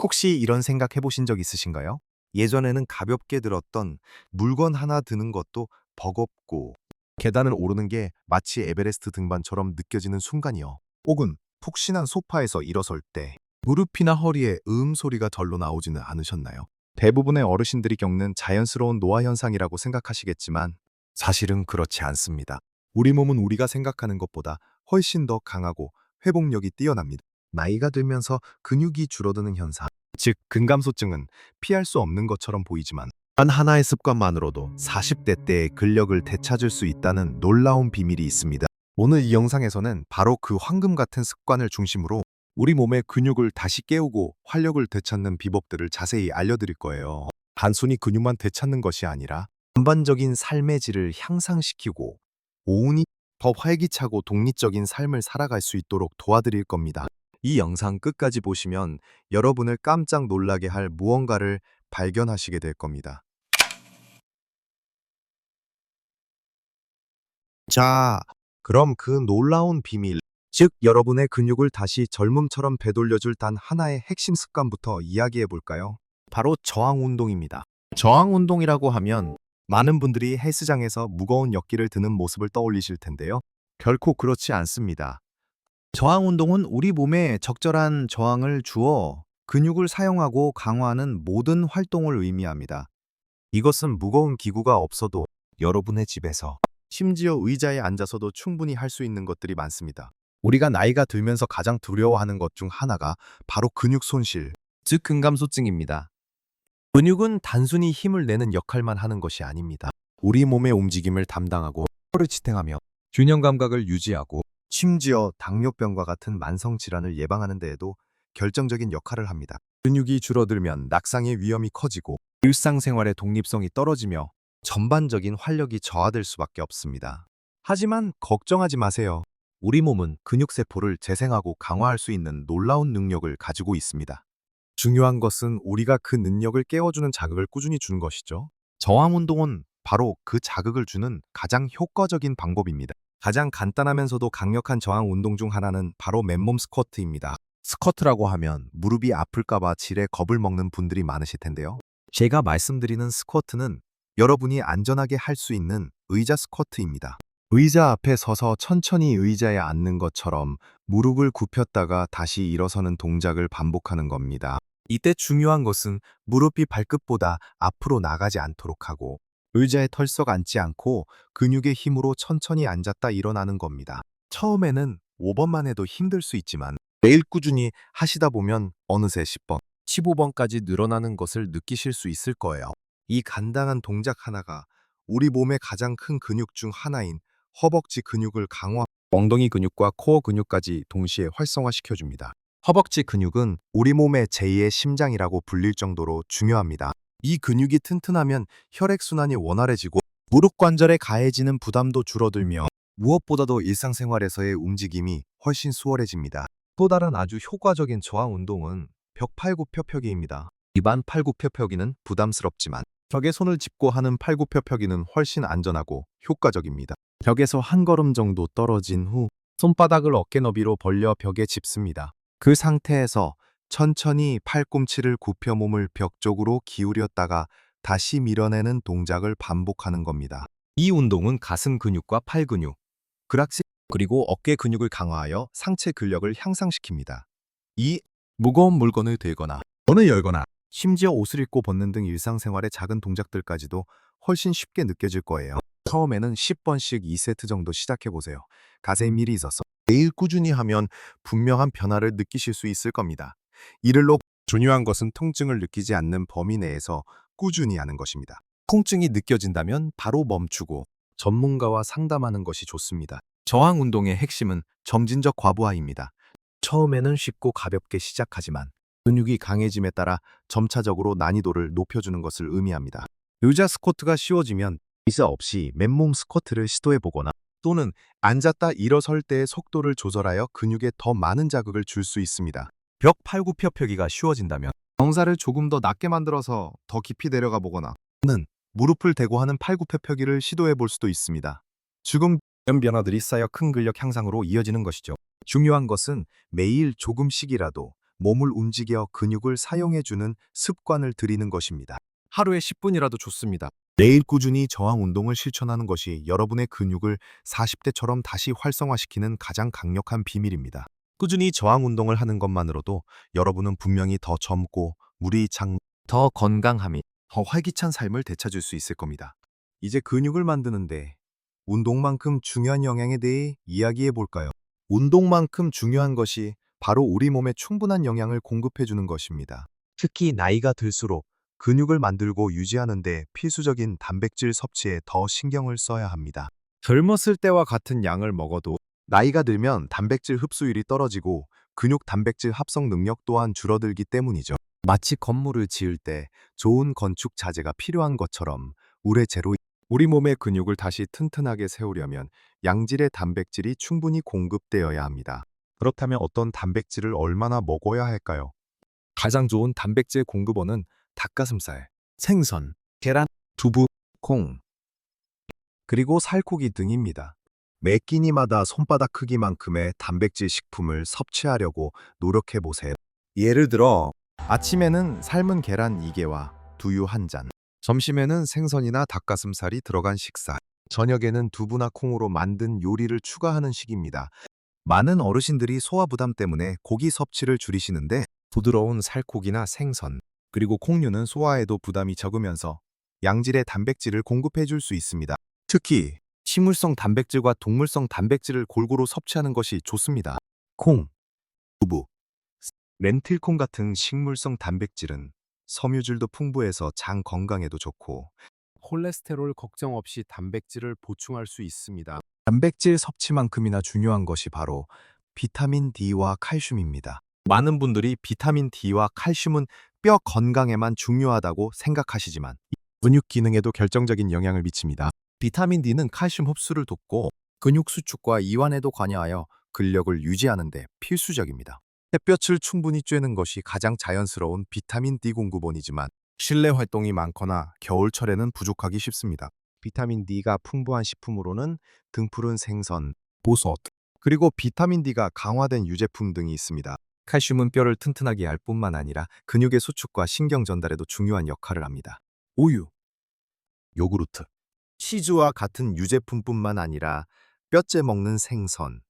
혹시 이런 생각 해보신 적 있으신가요? 예전에는 가볍게 들었던 물건 하나 드는 것도 버겁고 계단을 오르는 게 마치 에베레스트 등반처럼 느껴지는 순간이요. 혹은 푹신한 소파에서 일어설 때 무릎이나 허리에 소리가 절로 나오지는 않으셨나요? 대부분의 어르신들이 겪는 자연스러운 노화 현상이라고 생각하시겠지만 사실은 그렇지 않습니다. 우리 몸은 우리가 생각하는 것보다 훨씬 더 강하고 회복력이 뛰어납니다. 나이가 들면서 근육이 줄어드는 현상, 즉 근감소증은 피할 수 없는 것처럼 보이지만 단 하나의 습관만으로도 40대 때의 근력을 되찾을 수 있다는 놀라운 비밀이 있습니다. 오늘 이 영상에서는 바로 그 황금 같은 습관을 중심으로 우리 몸의 근육을 다시 깨우고 활력을 되찾는 비법들을 자세히 알려드릴 거예요. 단순히 근육만 되찾는 것이 아니라 전반적인 삶의 질을 향상시키고 오온이 더 활기차고 독립적인 삶을 살아갈 수 있도록 도와드릴 겁니다. 이 영상 끝까지 보시면 여러분을 깜짝 놀라게 할 무언가를 발견하시게 될 겁니다. 자, 그럼 그 놀라운 비밀, 즉 여러분의 근육을 다시 젊음처럼 되돌려줄 단 하나의 핵심 습관부터 이야기해 볼까요? 바로 저항 운동입니다. 저항 운동이라고 하면 많은 분들이 헬스장에서 무거운 역기를 드는 모습을 떠올리실 텐데요. 결코 그렇지 않습니다. 저항 운동은 우리 몸에 적절한 저항을 주어 근육을 사용하고 강화하는 모든 활동을 의미합니다. 이것은 무거운 기구가 없어도 여러분의 집에서 심지어 의자에 앉아서도 충분히 할 수 있는 것들이 많습니다. 우리가 나이가 들면서 가장 두려워하는 것 중 하나가 바로 근육 손실, 즉 근감소증입니다. 근육은 단순히 힘을 내는 역할만 하는 것이 아닙니다. 우리 몸의 움직임을 담당하고 혀를 지탱하며 균형 감각을 유지하고 심지어 당뇨병과 같은 만성 질환을 예방하는 데에도 결정적인 역할을 합니다. 근육이 줄어들면 낙상의 위험이 커지고 일상생활의 독립성이 떨어지며 전반적인 활력이 저하될 수밖에 없습니다. 하지만 걱정하지 마세요. 우리 몸은 근육세포를 재생하고 강화할 수 있는 놀라운 능력을 가지고 있습니다. 중요한 것은 우리가 그 능력을 깨워주는 자극을 꾸준히 주는 것이죠. 저항 운동은 바로 그 자극을 주는 가장 효과적인 방법입니다. 가장 간단하면서도 강력한 저항 운동 중 하나는 바로 맨몸 스쿼트입니다. 스쿼트라고 하면 무릎이 아플까봐 지레 겁을 먹는 분들이 많으실 텐데요. 제가 말씀드리는 스쿼트는 여러분이 안전하게 할 수 있는 의자 스쿼트입니다. 의자 앞에 서서 천천히 의자에 앉는 것처럼 무릎을 굽혔다가 다시 일어서는 동작을 반복하는 겁니다. 이때 중요한 것은 무릎이 발끝보다 앞으로 나가지 않도록 하고 의자에 털썩 앉지 않고 근육의 힘으로 천천히 앉았다 일어나는 겁니다. 처음에는 5번만 해도 힘들 수 있지만 매일 꾸준히 하시다 보면 어느새 10번, 15번까지 늘어나는 것을 느끼실 수 있을 거예요. 이 간단한 동작 하나가 우리 몸의 가장 큰 근육 중 하나인 허벅지 근육을 강화, 엉덩이 근육과 코어 근육까지 동시에 활성화시켜줍니다. 허벅지 근육은 우리 몸의 제2의 심장이라고 불릴 정도로 중요합니다. 이 근육이 튼튼하면 혈액순환이 원활해지고 무릎 관절에 가해지는 부담도 줄어들며 무엇보다도 일상생활에서의 움직임이 훨씬 수월해집니다. 또 다른 아주 효과적인 저항 운동은 벽팔굽혀펴기입니다. 일반 팔굽혀펴기는 부담스럽지만 벽에 손을 짚고 하는 팔굽혀펴기는 훨씬 안전하고 효과적입니다. 벽에서 한 걸음 정도 떨어진 후 손바닥을 어깨 너비로 벌려 벽에 짚습니다. 그 상태에서 천천히 팔꿈치를 굽혀 몸을 벽 쪽으로 기울였다가 다시 밀어내는 동작을 반복하는 겁니다. 이 운동은 가슴 근육과 팔 근육, 그락시 그리고 어깨 근육을 강화하여 상체 근력을 향상시킵니다. 이 무거운 물건을 들거나 문을 열거나 심지어 옷을 입고 벗는 등 일상생활의 작은 동작들까지도 훨씬 쉽게 느껴질 거예요. 처음에는 10번씩 2세트 정도 시작해보세요. 가슴에 미리 있어서 매일 꾸준히 하면 분명한 변화를 느끼실 수 있을 겁니다. 이를로 중요한 것은 통증을 느끼지 않는 범위 내에서 꾸준히 하는 것입니다. 통증이 느껴진다면 바로 멈추고 전문가와 상담하는 것이 좋습니다. 저항 운동의 핵심은 점진적 과부하입니다. 처음에는 쉽고 가볍게 시작하지만 근육이 강해짐에 따라 점차적으로 난이도를 높여주는 것을 의미합니다. 의자 스쿼트가 쉬워지면 의자 없이 맨몸 스쿼트를 시도해보거나 또는 앉았다 일어설 때의 속도를 조절하여 근육에 더 많은 자극을 줄 수 있습니다. 벽 팔굽혀펴기가 쉬워진다면 경사를 조금 더 낮게 만들어서 더 깊이 내려가 보거나 또는 무릎을 대고 하는 팔굽혀펴기를 시도해볼 수도 있습니다. 죽음 이런 변화들이 쌓여 큰 근력 향상으로 이어지는 것이죠. 중요한 것은 매일 조금씩이라도 몸을 움직여 근육을 사용해주는 습관을 들이는 것입니다. 하루에 10분이라도 좋습니다. 매일 꾸준히 저항 운동을 실천하는 것이 여러분의 근육을 40대처럼 다시 활성화시키는 가장 강력한 비밀입니다. 꾸준히 저항 운동을 하는 것만으로도 여러분은 분명히 더 젊고 물이 더 건강함이 더 활기찬 삶을 되찾을 수 있을 겁니다. 이제 근육을 만드는데 운동만큼 중요한 영양에 대해 이야기해 볼까요? 운동만큼 중요한 것이 바로 우리 몸에 충분한 영양을 공급해 주는 것입니다. 특히 나이가 들수록 근육을 만들고 유지하는 데 필수적인 단백질 섭취에 더 신경을 써야 합니다. 젊었을 때와 같은 양을 먹어도 나이가 들면 단백질 흡수율이 떨어지고 근육 단백질 합성 능력 또한 줄어들기 때문이죠. 마치 건물을 지을 때 좋은 건축 자재가 필요한 것처럼 우리 몸의 근육을 다시 튼튼하게 세우려면 양질의 단백질이 충분히 공급되어야 합니다. 그렇다면 어떤 단백질을 얼마나 먹어야 할까요? 가장 좋은 단백질 공급원은 닭가슴살, 생선, 계란, 두부, 콩. 그리고 살코기 등입니다. 매 끼니마다 손바닥 크기만큼의 단백질 식품을 섭취하려고 노력해 보세요. 예를 들어 아침에는 삶은 계란 2개와 두유 1잔, 점심에는 생선이나 닭가슴살이 들어간 식사, 저녁에는 두부나 콩으로 만든 요리를 추가하는 식입니다. 많은 어르신들이 소화 부담 때문에 고기 섭취를 줄이시는데 부드러운 살코기나 생선, 그리고 콩류는 소화에도 부담이 적으면서 양질의 단백질을 공급해 줄 수 있습니다. 특히 식물성 단백질과 동물성 단백질을 골고루 섭취하는 것이 좋습니다. 콩, 두부, 렌틸콩 같은 식물성 단백질은 섬유질도 풍부해서 장 건강에도 좋고 콜레스테롤 걱정 없이 단백질을 보충할 수 있습니다. 단백질 섭취만큼이나 중요한 것이 바로 비타민 D와 칼슘입니다. 많은 분들이 비타민 D와 칼슘은 뼈 건강에만 중요하다고 생각하시지만 근육 기능에도 결정적인 영향을 미칩니다. 비타민 D는 칼슘 흡수를 돕고 근육 수축과 이완에도 관여하여 근력을 유지하는 데 필수적입니다. 햇볕을 충분히 쬐는 것이 가장 자연스러운 비타민 D 공급원이지만 실내 활동이 많거나 겨울철에는 부족하기 쉽습니다. 비타민 D가 풍부한 식품으로는 등푸른 생선, 보석, 그리고 비타민 D가 강화된 유제품 등이 있습니다. 칼슘은 뼈를 튼튼하게 할 뿐만 아니라 근육의 수축과 신경 전달에도 중요한 역할을 합니다. 우유, 요구르트, 치즈와 같은 유제품뿐만 아니라 뼈째 먹는 생선,